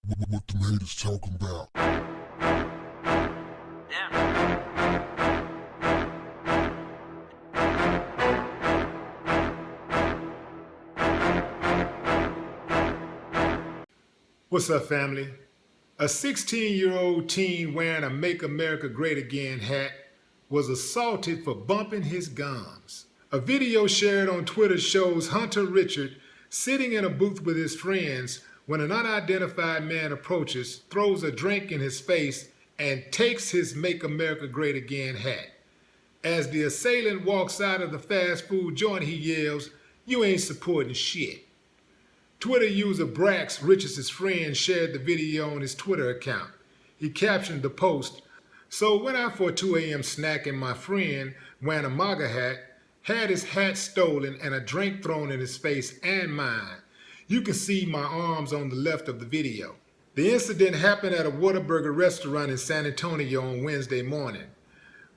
What the haters talking about? What's up, family? A 16-year-old teen wearing a Make America Great Again hat was assaulted for bumping his gums. A video shared on Twitter shows Hunter Richard sitting in a booth with his friends when an unidentified man approaches, throws a drink in his face, and takes his Make America Great Again hat. As the assailant walks out of the fast food joint, he yells, "You ain't supporting shit." Twitter user Brax, Richards' friend, shared the video on his Twitter account. He captioned the post, "So went out for a 2 a.m. snack and my friend, wearing a MAGA hat, had his hat stolen and a drink thrown in his face and mine. You can see my arms on the left of the video." The incident happened at a Whataburger restaurant in San Antonio on Wednesday morning.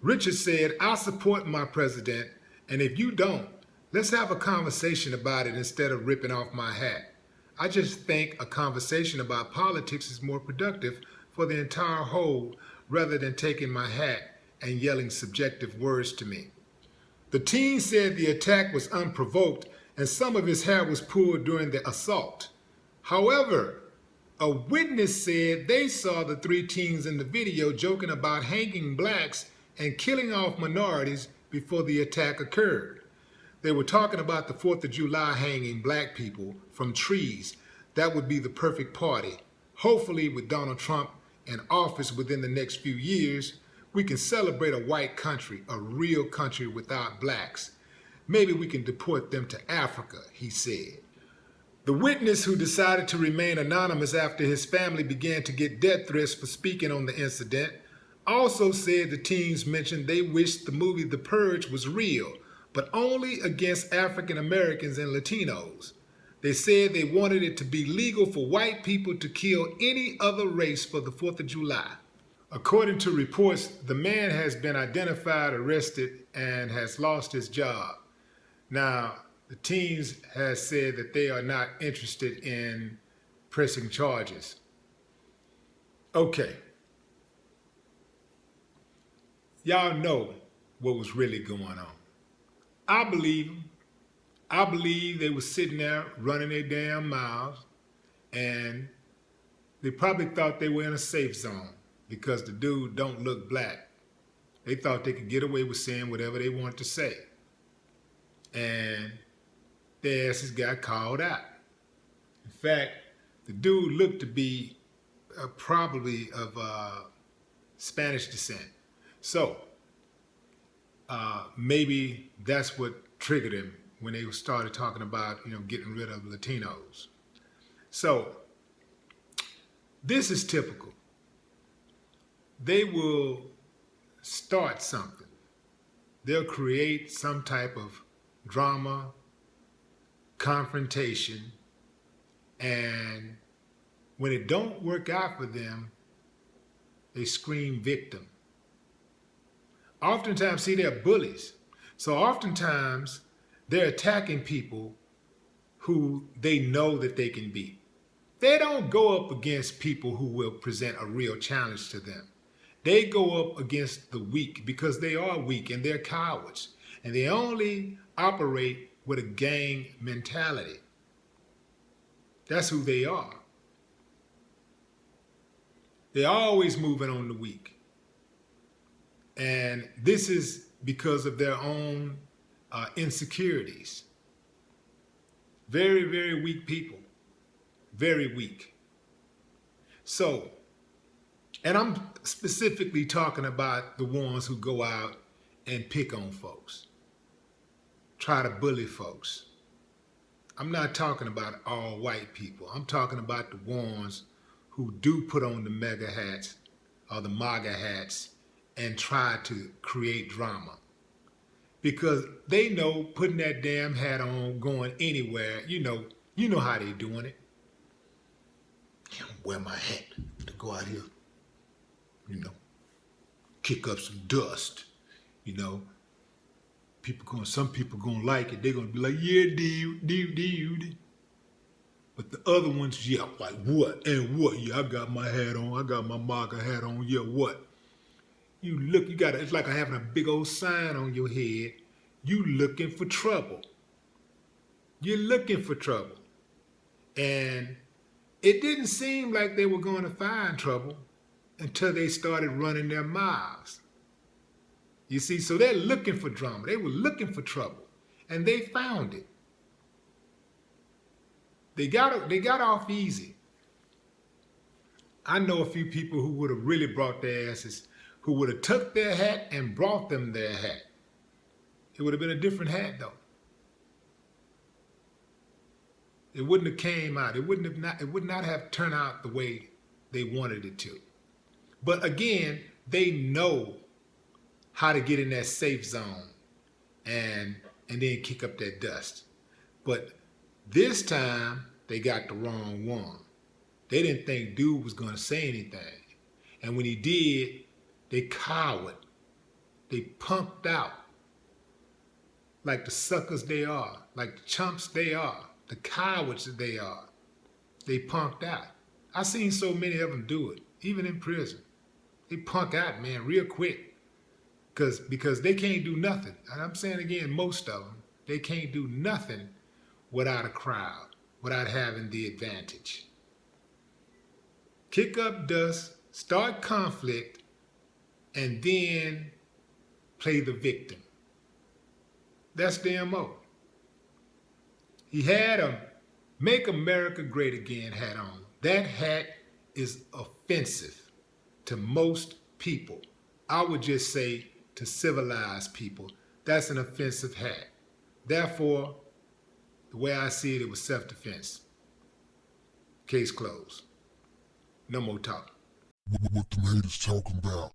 Richards said, "I support my president, and if you don't, let's have a conversation about it instead of ripping off my hat. I just think a conversation about politics is more productive for the entire whole rather than taking my hat and yelling subjective words to me." The teen said the attack was unprovoked and some of his hair was pulled during the assault. However, a witness said they saw the three teens in the video joking about hanging blacks and killing off minorities before the attack occurred. They were talking about the 4th of July hanging black people from trees. That would be the perfect party. Hopefully, with Donald Trump in office within the next few years, we can celebrate a white country, a real country without blacks. Maybe we can deport them to Africa, he said. The witness, who decided to remain anonymous after his family began to get death threats for speaking on the incident, also said the teens mentioned they wished the movie The Purge was real, but only against African Americans and Latinos. They said they wanted it to be legal for white people to kill any other race for the 4th of July. According to reports, the man has been identified, arrested, and has lost his job. Now, the teens has said that they are not interested in pressing charges. Okay. Y'all know what was really going on. I believe them. I believe they were sitting there running their damn mouths, and they probably thought they were in a safe zone because the dude don't look black. They thought they could get away with saying whatever they wanted to say. And their asses got called out. In fact, the dude looked to be probably of Spanish descent. So maybe that's what triggered him when they started talking about, getting rid of Latinos. So this is typical. They will start something. They'll create some type of drama, confrontation, and when it don't work out for them, they scream victim. Oftentimes, see, they're bullies. So oftentimes, they're attacking people who they know that they can beat. They don't go up against people who will present a real challenge to them. They go up against the weak because they are weak and they're cowards. And they only operate with a gang mentality. That's who they are. They're always moving on the weak. And this is because of their own insecurities. Very, very weak people. Very weak. So, and I'm specifically talking about the ones who go out and pick on folks, try to bully folks. I'm not talking about all white people. I'm talking about the ones who do put on the MAGA hats or the MAGA hats and try to create drama. Because they know putting that damn hat on, going anywhere, you know how they doing it. I wear my hat to go out here, kick up some dust, some people gonna like it. They're gonna be like, yeah, dude. But the other ones yell like, what? And what? Yeah, I got my hat on. I got my MAGA hat on. Yeah, what? You look, it's like having a big old sign on your head. You looking for trouble. You're looking for trouble. And it didn't seem like they were going to find trouble until they started running their mouths. You see, so they're looking for drama. They were looking for trouble. And they found it. They got off easy. I know a few people who would have really brought their asses, who would have took their hat and brought them their hat. It would have been a different hat though. It wouldn't have came out. It would not have turned out the way they wanted it to. But again, they know how to get in that safe zone and then kick up that dust. But this time they got the wrong one. They didn't think dude was gonna say anything. And when he did, they cowered. They punked out like the suckers they are, like the chumps they are, the cowards that they are. They punked out. I've seen so many of them do it, even in prison. They punk out, man, real quick. Because they can't do nothing. And I'm saying again, most of them, they can't do nothing without a crowd, without having the advantage. Kick up dust, start conflict, and then play the victim. That's the MO. He had a Make America Great Again hat on. That hat is offensive to most people. I would just say to civilized people, that's an offensive hat. Therefore, the way I see it, it was self-defense. Case closed. No more talk. What the haters talking about?